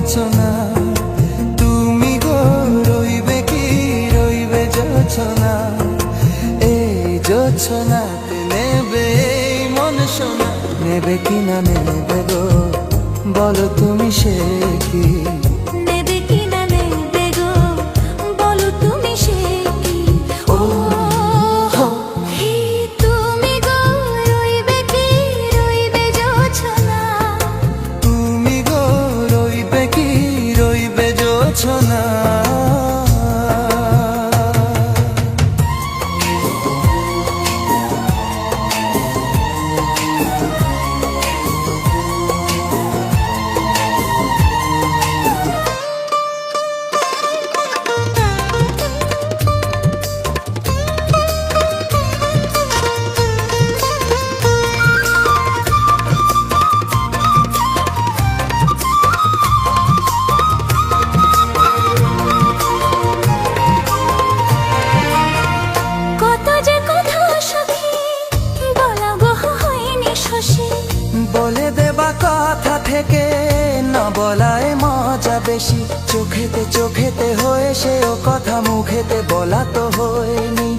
রচনা। তুমি গো রইবে কি রইবে যোছনা, এই যোছনাতে নেবে এই মন সোনা। নেবে কি না নেবে গো বলো তুমি সে কি? নেবে কি না নেবে গো বলো তুমি সে কি? ও হো হে তুমি গো রইবে কি রইবে যোছনা। তুমি গো রইবে কি রইবে যোছনা। বলে দেবা কথা থেকে না বলায় মজা বেশি। চোখেতে চোখেতে হয়ে সেও কথা মুখেতে বলা তো হয়নি।